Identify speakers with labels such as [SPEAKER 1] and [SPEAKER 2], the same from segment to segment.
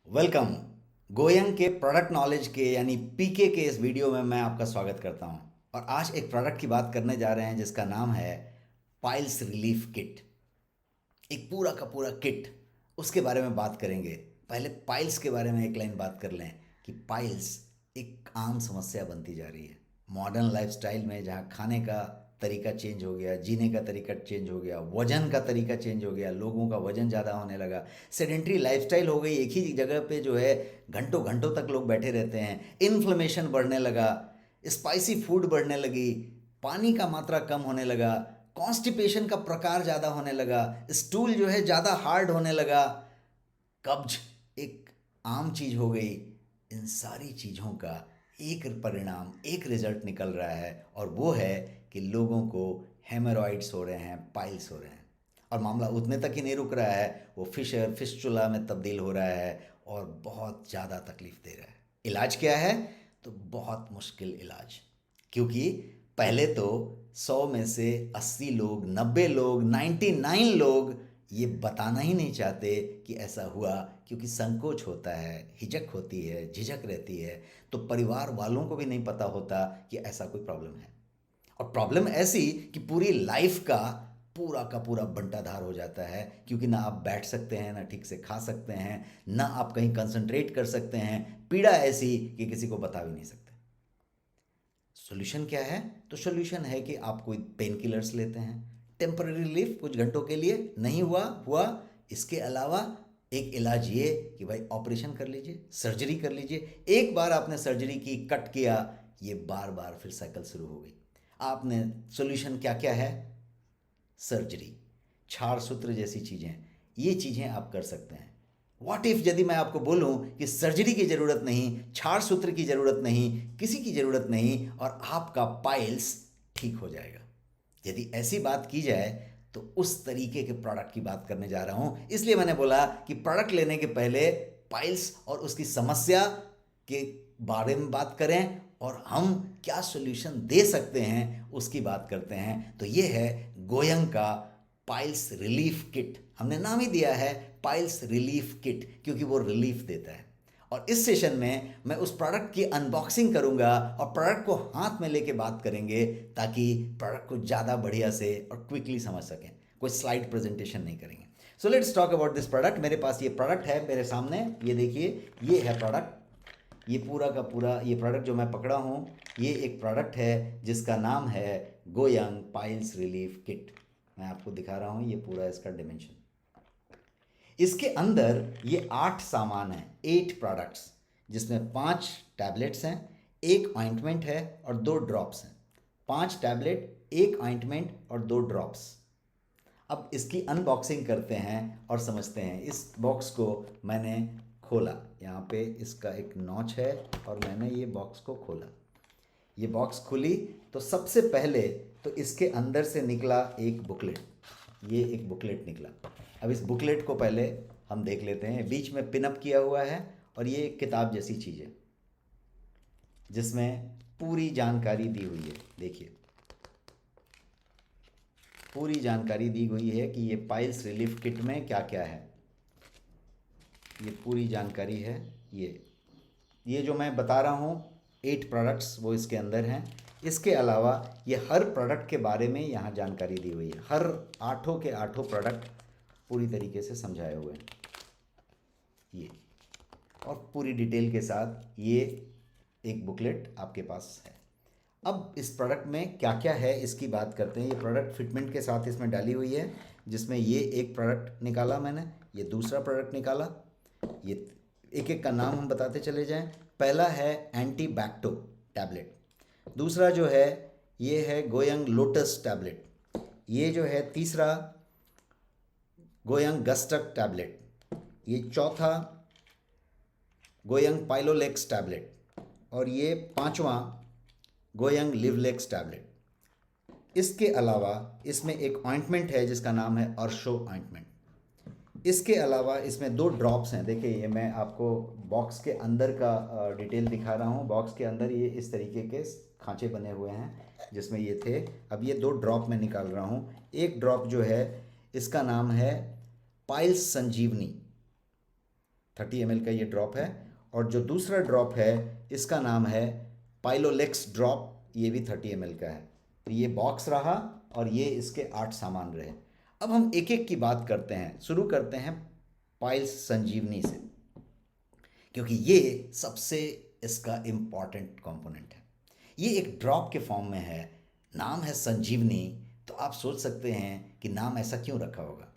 [SPEAKER 1] Welcome. Going के product knowledge के यानी पीके के इस वीडियो में मैं आपका स्वागत करता हूं। और आज एक प्रोडक्ट की बात करने जा रहे हैं जिसका नाम है पाइल्स रिलीफ किट। एक पूरा का पूरा किट, उसके बारे में बात करेंगे। पहले पाइल्स के बारे में एक लाइन बात कर लें कि पाइल्स एक आम समस्या बनती जा रही है मॉडर्न लाइफस्टाइल में, जहाँ खाने का तरीका चेंज हो गया, जीने का तरीका चेंज हो गया, वजन का तरीका चेंज हो गया, लोगों का वजन ज़्यादा होने लगा, सेडेंट्री लाइफस्टाइल हो गई, एक ही जगह पे जो है घंटों घंटों तक लोग बैठे रहते हैं, इन्फ्लेमेशन बढ़ने लगा, स्पाइसी फूड बढ़ने लगी, पानी का मात्रा कम होने लगा, कॉन्स्टिपेशन का प्रकार ज़्यादा होने लगा, स्टूल जो है ज़्यादा हार्ड होने लगा, कब्ज एक आम चीज़ हो गई। इन सारी चीज़ों का एक परिणाम, एक रिजल्ट निकल रहा है, और वो है कि लोगों को हेमरॉइड्स हो रहे हैं, पाइल्स हो रहे हैं। और मामला उतने तक ही नहीं रुक रहा है, वो फिस्चुला में तब्दील हो रहा है और बहुत ज़्यादा तकलीफ दे रहा है। इलाज क्या है? तो बहुत मुश्किल इलाज। क्योंकि पहले तो 100 में से 80 लोग, 90 लोग, 99 लोग ये बताना ही नहीं चाहते कि ऐसा हुआ, क्योंकि संकोच होता है, हिचक होती है, झिझक रहती है। तो परिवार वालों को भी नहीं पता होता कि ऐसा कोई प्रॉब्लम है। और प्रॉब्लम ऐसी कि पूरी लाइफ का पूरा बंटाधार हो जाता है, क्योंकि ना आप बैठ सकते हैं, ना ठीक से खा सकते हैं, ना आप कहीं कंसंट्रेट कर सकते हैं। पीड़ा ऐसी कि किसी को बता भी नहीं सकते। सोल्यूशन क्या है? तो सोल्यूशन है कि आप कोई पेन किलर्स लेते हैं, टेम्पररी रिलीफ कुछ घंटों के लिए, नहीं हुआ हुआ। इसके अलावा एक इलाज ये कि भाई ऑपरेशन कर लीजिए, सर्जरी कर लीजिए। एक बार आपने सर्जरी की, कट किया, ये बार बार फिर साइकिल शुरू हो गई। आपने सोल्यूशन क्या क्या है? सर्जरी, छार सूत्र जैसी चीज़ें, ये चीज़ें आप कर सकते हैं। व्हाट इफ यदि मैं आपको बोलूं कि सर्जरी की ज़रूरत नहीं, छार सूत्र की ज़रूरत नहीं, किसी की ज़रूरत नहीं, और आपका पाइल्स ठीक हो जाएगा? यदि ऐसी बात की जाए तो उस तरीके के प्रोडक्ट की बात करने जा रहा हूं। इसलिए मैंने बोला कि प्रोडक्ट लेने के पहले पाइल्स और उसकी समस्या के बारे में बात करें, और हम क्या सॉल्यूशन दे सकते हैं उसकी बात करते हैं। तो ये है गोयंग का पाइल्स रिलीफ किट। हमने नाम ही दिया है पाइल्स रिलीफ किट, क्योंकि वो रिलीफ देता है। और इस सेशन में मैं उस प्रोडक्ट की अनबॉक्सिंग करूंगा और प्रोडक्ट को हाथ में लेके बात करेंगे, ताकि प्रोडक्ट को ज़्यादा बढ़िया से और क्विकली समझ सकें। कोई स्लाइड प्रेजेंटेशन नहीं करेंगे। So let's talk about this product. मेरे पास ये प्रोडक्ट है मेरे सामने, ये देखिए, ये है प्रोडक्ट। ये पूरा का पूरा ये प्रोडक्ट जो मैं पकड़ा हूँ, ये एक प्रोडक्ट है जिसका नाम है गोयंग पाइल्स रिलीफ किट। मैं आपको दिखा रहा हूँ ये पूरा इसका डिमेंशन। इसके अंदर ये 8 सामान हैं, 8 प्रोडक्ट्स, जिसमें 5 टैबलेट्स हैं, एक ऑइंटमेंट है और 2 ड्रॉप्स हैं। 5 टैबलेट, एक ऑइंटमेंट और 2 ड्रॉप्स। अब इसकी अनबॉक्सिंग करते हैं और समझते हैं। इस बॉक्स को मैंने खोला, यहाँ पे इसका एक नॉच है, और मैंने ये बॉक्स को खोला। ये बॉक्स खुली तो सबसे पहले तो इसके अंदर से निकला एक बुकलेट। ये एक बुकलेट निकला। अब इस बुकलेट को पहले हम देख लेते हैं। बीच में पिनअप किया हुआ है, और ये एक किताब जैसी चीज़ है जिसमें पूरी जानकारी दी हुई है। देखिए, पूरी जानकारी दी हुई है कि ये पाइल्स रिलीफ किट में क्या क्या है। ये पूरी जानकारी है। ये जो मैं बता रहा हूँ 8 प्रोडक्ट्स वो इसके अंदर हैं। इसके अलावा ये हर प्रोडक्ट के बारे में यहाँ जानकारी दी हुई है। हर आठों के आठों प्रोडक्ट पूरी तरीके से समझाए हुए हैं ये, और पूरी डिटेल के साथ ये एक बुकलेट आपके पास है। अब इस प्रोडक्ट में क्या क्या है इसकी बात करते हैं। ये प्रोडक्ट फिटमेंट के साथ इसमें डाली हुई है, जिसमें ये एक प्रोडक्ट निकाला मैंने, ये दूसरा प्रोडक्ट निकाला। ये एक एक का नाम हम बताते चले जाएं। पहला है एंटी बैक्टो टैबलेट। दूसरा जो है ये है गोयंग लोटस टैबलेट। ये जो है तीसरा गोयंग गस्टक टैबलेट। ये चौथा गोयंग पाइलोलेक्स टैबलेट, और ये पांचवा गोयंग लिवलेक्स टैबलेट। इसके अलावा इसमें एक ऑइंटमेंट है जिसका नाम है अर्शो ऑइंटमेंट। इसके अलावा इसमें 2 ड्रॉप्स हैं। देखिए, ये मैं आपको बॉक्स के अंदर का डिटेल दिखा रहा हूँ। बॉक्स के अंदर ये इस तरीके के खांचे बने हुए हैं जिसमें ये थे। अब ये 2 ड्रॉप मैं निकाल रहा हूँ। एक ड्रॉप जो है इसका नाम है पाइल्स संजीवनी 30 ml का ये ड्रॉप है। और जो दूसरा ड्रॉप है इसका नाम है पाइलोलेक्स ड्रॉप, ये भी 30 ml का है। तो ये बॉक्स रहा और ये इसके 8 सामान रहे। अब हम एक एक की बात करते हैं। शुरू करते हैं पाइल्स संजीवनी से, क्योंकि ये सबसे इसका इम्पॉर्टेंट कंपोनेंट है। ये एक ड्रॉप के फॉर्म में है, नाम है संजीवनी। तो आप सोच सकते हैं कि नाम ऐसा क्यों रखा होगा।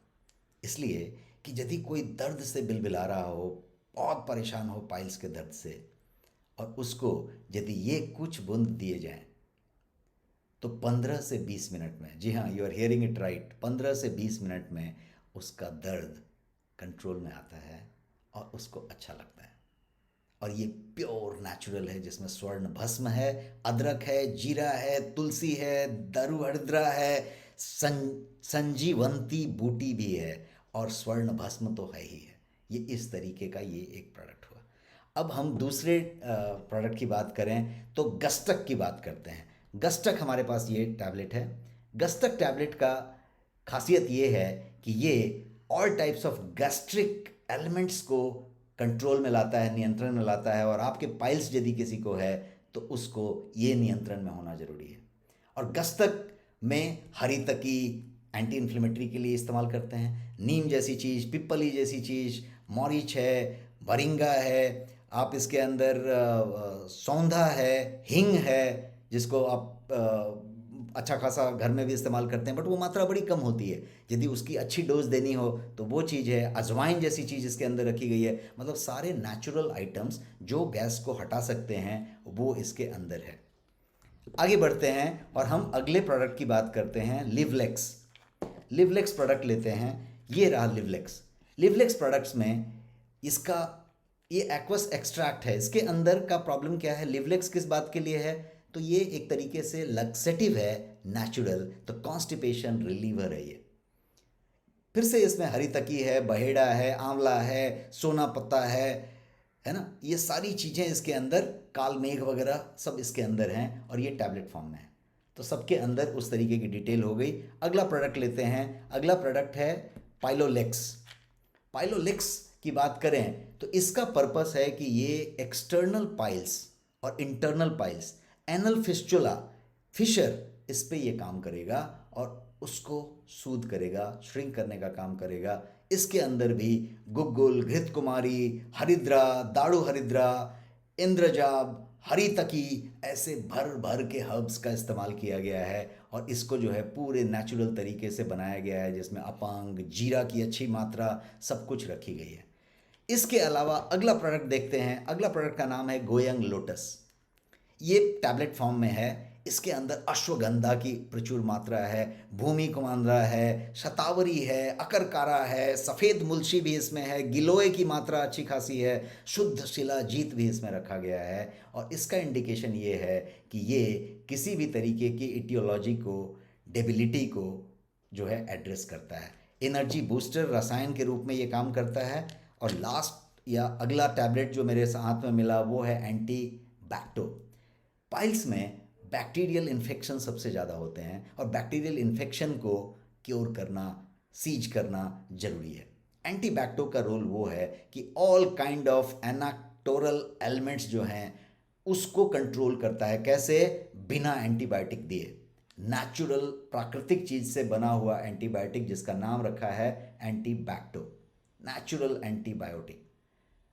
[SPEAKER 1] इसलिए कि यदि कोई दर्द से बिलबिला रहा हो, बहुत परेशान हो पाइल्स के दर्द से, और उसको यदि ये कुछ बूंद दिए जाएं तो 15 से 20 मिनट में, जी हाँ, you are hearing it right, 15 से 20 मिनट में उसका दर्द कंट्रोल में आता है और उसको अच्छा लगता है। और ये प्योर नेचुरल है, जिसमें स्वर्ण भस्म है, अदरक है, जीरा है, तुलसी है, दारू हरिद्रा है, संजीवंती बूटी भी है, और स्वर्ण भस्म तो है ही है। ये इस तरीके का ये एक प्रोडक्ट हुआ। अब हम दूसरे प्रोडक्ट की बात करें तो गस्टक की बात करते हैं। गस्टक हमारे पास ये टैबलेट है। गस्टक टैबलेट का खासियत ये है कि ये all types of gastric elements को कंट्रोल में लाता है, नियंत्रण में लाता है। और आपके पाइल्स यदि किसी को है तो उसको ये नियंत्रण में होना ज़रूरी है। और गस्टक में हरी तकी एंटी इन्फ्लेमेटरी के लिए इस्तेमाल करते हैं। नीम जैसी चीज़, पिप्पली जैसी चीज़, मॉरिच है, भरिंगा है, आप इसके अंदर सौंधा है, हींग है, जिसको आप अच्छा खासा घर में भी इस्तेमाल करते हैं, बट वो मात्रा बड़ी कम होती है। यदि उसकी अच्छी डोज देनी हो तो वो चीज़ है। अजवाइन जैसी चीज़ इसके अंदर रखी गई है। मतलब सारे नेचुरल आइटम्स जो गैस को हटा सकते हैं वो इसके अंदर है। आगे बढ़ते हैं और हम अगले प्रोडक्ट की बात करते हैं, लिवलेक्स। लिवलेक्स प्रोडक्ट लेते हैं। ये रहा लिवलेक्स। लिवलेक्स प्रोडक्ट्स में इसका ये एक्वस एक्सट्रैक्ट है। इसके अंदर का प्रॉब्लम क्या है, लिवलेक्स किस बात के लिए है, तो ये एक तरीके से लक्सेटिव है, नेचुरल, तो कॉन्स्टिपेशन रिलीवर है ये। फिर से इसमें हरी तकी है, बहेड़ा है, आंवला है, सोना पत्ता है ना, ये सारी चीज़ें इसके अंदर, काल मेघ वगैरह सब इसके अंदर हैं, और ये टैबलेट फॉर्म में है। तो सबके अंदर उस तरीके की डिटेल हो गई। अगला प्रोडक्ट लेते हैं। अगला प्रोडक्ट है पाइलोलेक्स। पाइलोलेक्स की बात करें तो इसका पर्पस है कि ये एक्सटर्नल पाइल्स और internal piles, anal fistula, fissure, इस पे ये काम करेगा और उसको सूद करेगा, श्रिंक करने का काम करेगा। इसके अंदर भी गुग्गुल, घृत कुमारी, हरिद्रा, दाड़ू हरिद्रा, इंद्रजाब, हरी तकी, ऐसे भर भर के हर्ब्स का इस्तेमाल किया गया है। और इसको जो है पूरे नेचुरल तरीके से बनाया गया है, जिसमें अपांग, जीरा की अच्छी मात्रा, सब कुछ रखी गई है। इसके अलावा अगला प्रोडक्ट देखते हैं। अगला प्रोडक्ट का नाम है गोयंग लोटस। ये टैबलेट फॉर्म में है। इसके अंदर अश्वगंधा की प्रचुर मात्रा है, भूमि कुमांद्रा है, शतावरी है, अकरकारा है, सफ़ेद मुलशी भी इसमें है, गिलोय की मात्रा अच्छी खासी है, शुद्ध शिलाजीत भी इसमें रखा गया है। और इसका इंडिकेशन ये है कि ये किसी भी तरीके की इटियोलॉजी को, डेबिलिटी को जो है एड्रेस करता है। एनर्जी बूस्टर रसायन के रूप में ये काम करता है। और लास्ट या अगला टैबलेट जो मेरे हाथ में मिला वो है एंटी बैक्टो। पाइल्स में बैक्टीरियल इन्फेक्शन सबसे ज़्यादा होते हैं और बैक्टीरियल इन्फेक्शन को क्योर करना, सीज करना जरूरी है। एंटीबैक्टो का रोल वो है कि ऑल काइंड ऑफ एनाक्टोरल एलिमेंट्स जो हैं उसको कंट्रोल करता है। कैसे? बिना एंटीबायोटिक दिए, नेचुरल प्राकृतिक चीज़ से बना हुआ एंटीबायोटिक, जिसका नाम रखा है एंटीबैक्टो, नेचुरल एंटीबायोटिक।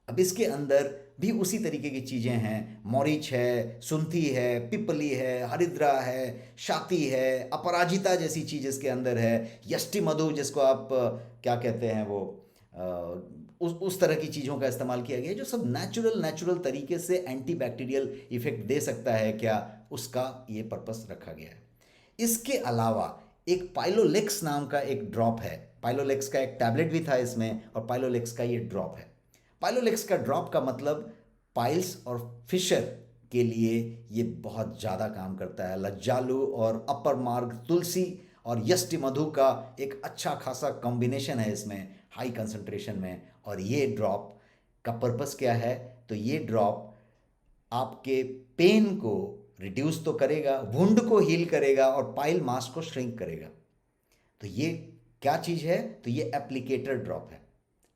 [SPEAKER 1] अब इसके अंदर भी उसी तरीके की चीज़ें हैं। मॉरिच है, सुंठी है, पिपली है, हरिद्रा है, शाती है, अपराजिता जैसी चीज़ इसके अंदर है, यष्टि मधु जिसको आप क्या कहते हैं वो, उस तरह की चीज़ों का इस्तेमाल किया गया है, जो सब नेचुरल तरीके से एंटीबैक्टीरियल इफेक्ट दे सकता है क्या, उसका ये पर्पस रखा गया है। इसके अलावा एक पाइलोलेक्स नाम का एक ड्रॉप है। पाइलोलेक्स का एक टैबलेट भी था इसमें, और पाइलोलेक्स का ये ड्रॉप है। पाइलोलेक्स का ड्रॉप का मतलब पाइल्स और फिशर के लिए ये बहुत ज़्यादा काम करता है। लज्जालू और अपर मार्ग तुलसी और यष्टि मधु का एक अच्छा खासा कॉम्बिनेशन है इसमें, हाई कंसंट्रेशन में। और ये ड्रॉप का पर्पस क्या है, तो ये ड्रॉप आपके पेन को रिड्यूस तो करेगा, वुंड को हील करेगा और पाइल मास को श्रिंक करेगा। तो ये क्या चीज़ है, तो ये एप्लीकेटर ड्रॉप है।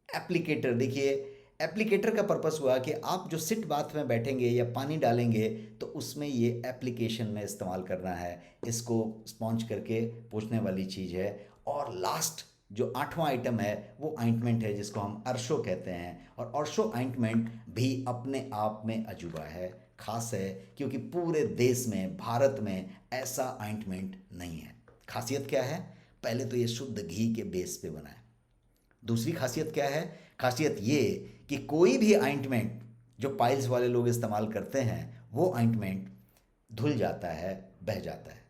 [SPEAKER 1] एप्लीकेटर देखिए, एप्लीकेटर का पर्पस हुआ कि आप जो सिट बाथ में बैठेंगे या पानी डालेंगे तो उसमें ये एप्लीकेशन में इस्तेमाल करना है, इसको स्पॉन्ज करके पोंछने वाली चीज़ है। और लास्ट जो 8वां आइटम है वो ऑइंटमेंट है जिसको हम अरशो कहते हैं, और अरशो ऑइंटमेंट भी अपने आप में अजूबा है, खास है, क्योंकि पूरे देश में, भारत में ऐसा ऑइंटमेंट नहीं है। खासियत क्या है? पहले तो ये शुद्ध घी के बेस पे बना है। दूसरी खासियत क्या है? खासियत ये कि कोई भी ऑइंटमेंट जो पाइल्स वाले लोग इस्तेमाल करते हैं वो ऑइंटमेंट धुल जाता है, बह जाता है,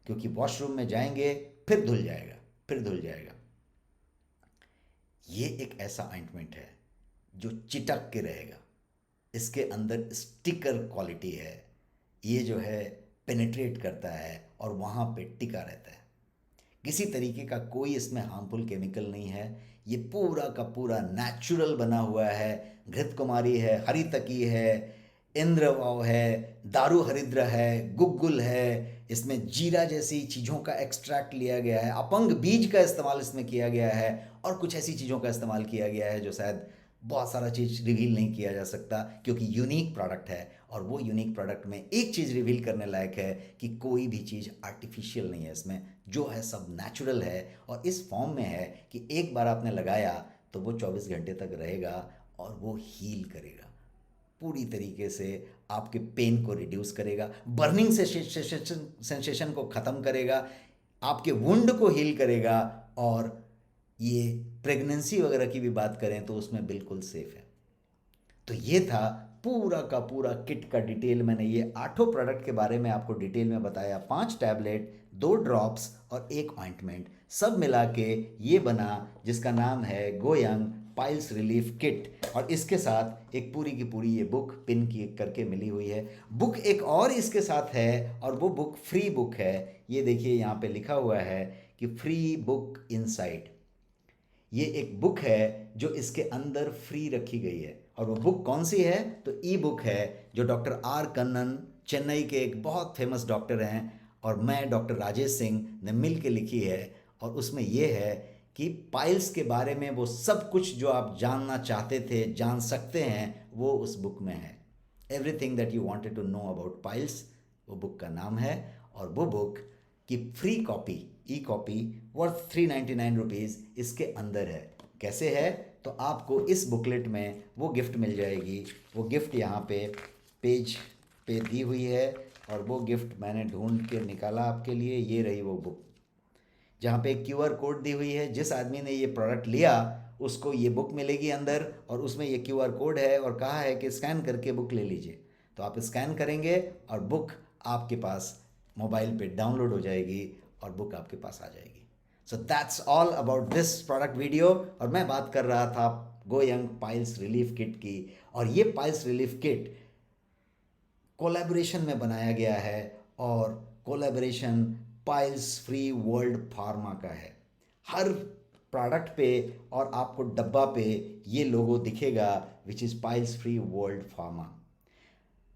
[SPEAKER 1] क्योंकि वॉशरूम में जाएंगे फिर धुल जाएगा, फिर धुल जाएगा। ये एक ऐसा ऑइंटमेंट है जो चिटक के रहेगा, इसके अंदर स्टिकर क्वालिटी है, ये जो है पेनिट्रेट करता है और वहाँ पे टिका रहता है। किसी तरीके का कोई इसमें हार्मफुल केमिकल नहीं है, ये पूरा का पूरा नेचुरल बना हुआ है। घृत कुमारी है, हरितकी है, इंद्रवाव है, दारू हरिद्र है, गुग्गुल है, इसमें जीरा जैसी चीज़ों का एक्सट्रैक्ट लिया गया है, अपंग बीज का इस्तेमाल इसमें किया गया है, और कुछ ऐसी चीज़ों का इस्तेमाल किया गया है जो शायद बहुत सारा चीज़ रिवील नहीं किया जा सकता, क्योंकि यूनिक प्रोडक्ट है। और वो यूनिक प्रोडक्ट में एक चीज़ रिवील करने लायक है कि कोई भी चीज़ आर्टिफिशियल नहीं है इसमें, जो है सब नेचुरल है, और इस फॉर्म में है कि एक बार आपने लगाया तो वो 24 घंटे तक रहेगा और वो हील करेगा पूरी तरीके से, आपके पेन को रिड्यूस करेगा, बर्निंग सेंसेशन को ख़त्म करेगा, आपके वुंड को हील करेगा, और ये प्रेगनेंसी वगैरह की भी बात करें तो उसमें बिल्कुल सेफ है। तो ये था पूरा का पूरा किट का डिटेल। मैंने ये 8 प्रोडक्ट के बारे में आपको डिटेल में बताया, 5 टैबलेट, 2 ड्रॉप्स और 1 ऑइंटमेंट, सब मिला के ये बना जिसका नाम है गोयंग पाइल्स रिलीफ किट। और इसके साथ एक पूरी की पूरी ये बुक पिन की करके मिली हुई है। बुक एक और इसके साथ है, और वो बुक फ्री बुक है। ये देखिए यहाँ पे लिखा हुआ है कि फ्री बुक इनसाइड। ये एक बुक है जो इसके अंदर फ्री रखी गई है, और वो बुक कौन सी है? तो ई बुक है जो डॉक्टर आर कन्नन, चेन्नई के एक बहुत फेमस डॉक्टर हैं, और मैं डॉक्टर राजेश सिंह ने मिल के लिखी है। और उसमें ये है कि पाइल्स के बारे में वो सब कुछ जो आप जानना चाहते थे, जान सकते हैं, वो उस बुक में है। Everything that you wanted to know about piles, वो बुक का नाम है। और वो बुक की free copy, e copy worth 399 rupees इसके अंदर है। कैसे है? तो आपको इस बुकलेट में वो गिफ्ट मिल जाएगी। वो गिफ्ट यहाँ पे पेज पे दी हुई है, और वो गिफ्ट मैंने ढूंढ के निकाला आपके लिए। ये रही वो बुक, जहाँ पे एक QR कोड दी हुई है। जिस आदमी ने ये प्रोडक्ट लिया उसको ये बुक मिलेगी अंदर, और उसमें ये QR कोड है, और कहा है कि स्कैन करके बुक ले लीजिए। तो आप स्कैन करेंगे और बुक आपके पास मोबाइल पे डाउनलोड हो जाएगी, और बुक आपके पास आ जाएगी। सो that's all about this product video. और मैं बात कर रहा था गोयंग पाइल्स रिलीफ किट की, और ये पाइल्स रिलीफ किट कोलैबोरेशन में बनाया गया है, और collaboration piles free world pharma का है। हर प्रोडक्ट पे और आपको डब्बा पे ये लोगो दिखेगा, which is piles free world pharma.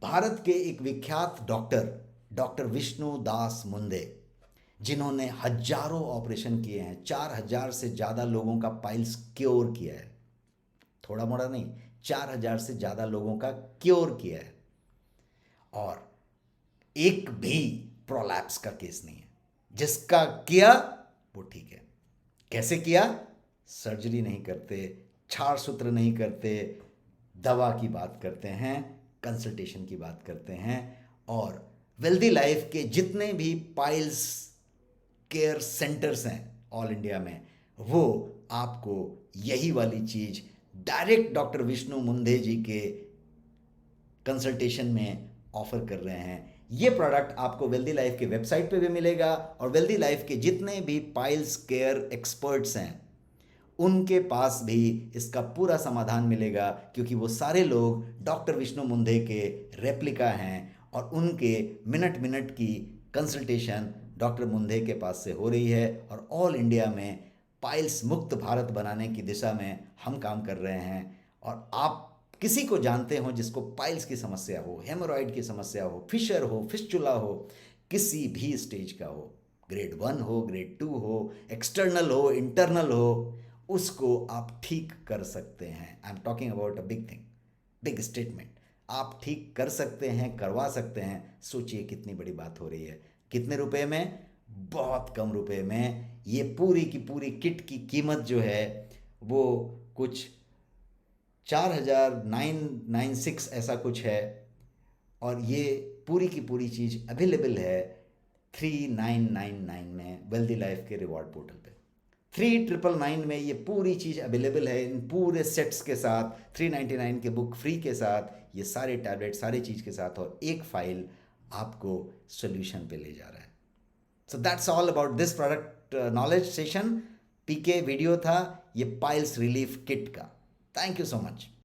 [SPEAKER 1] Bharat के एक विख्यात डॉक्टर, डॉक्टर विष्णु दास मुंदे, जिन्होंने हजारों ऑपरेशन किए हैं, 4000 से ज़्यादा लोगों का पाइल्स क्योर किया है, थोड़ा मोड़ा नहीं, 4000 से ज़्यादा लोगों का क्योर किया है, और एक भी प्रोलैप्स का केस नहीं है। जिसका किया वो ठीक है। कैसे किया? सर्जरी नहीं करते, छार सूत्र नहीं करते, दवा की बात करते हैं, कंसल्टेशन की बात करते हैं, और वेल्दी लाइफ के जितने भी पाइल्स केयर सेंटर्स हैं ऑल इंडिया में, वो आपको यही वाली चीज़ डायरेक्ट डॉक्टर विष्णु मुंदे जी के कंसल्टेशन में ऑफर कर रहे हैं। ये प्रोडक्ट आपको वेल्दी लाइफ के वेबसाइट पे भी मिलेगा, और वेल्दी लाइफ के जितने भी पाइल्स केयर एक्सपर्ट्स हैं उनके पास भी इसका पूरा समाधान मिलेगा, क्योंकि वो सारे लोग डॉक्टर विष्णु मुंदे के रेप्लिका हैं, और उनके मिनट मिनट की कंसल्टेशन डॉक्टर मुंदे के पास से हो रही है। और ऑल इंडिया में पाइल्स मुक्त भारत बनाने की दिशा में हम काम कर रहे हैं। और आप किसी को जानते हो जिसको पाइल्स की समस्या हो, हेमोरॉइड की समस्या हो, फिशर हो, फिस्चुला हो, किसी भी स्टेज का हो, ग्रेड 1 हो, ग्रेड 2 हो, एक्सटर्नल हो, इंटरनल हो, उसको आप ठीक कर सकते हैं। I am talking about a big thing, big statement. आप ठीक कर सकते हैं, करवा सकते हैं। सोचिए कितनी बड़ी बात हो रही है। कितने रुपए में? बहुत कम रुपए में। ये पूरी की पूरी किट की कीमत जो है वो कुछ 4,996 ऐसा कुछ है। और ये पूरी की पूरी चीज़ अवेलेबल है 3,999 में वेल्दी लाइफ के रिवॉर्ड पोर्टल पे। 3,999 में ये पूरी चीज़ अवेलेबल है, इन पूरे सेट्स के साथ, 399 के बुक फ्री के साथ, ये सारे टैबलेट सारी चीज़ के साथ, और एक फाइल आपको सोल्यूशन पे ले जा रहा है। So that's all about this product knowledge session. PK video था ये पाइल्स रिलीफ किट का। Thank you so much.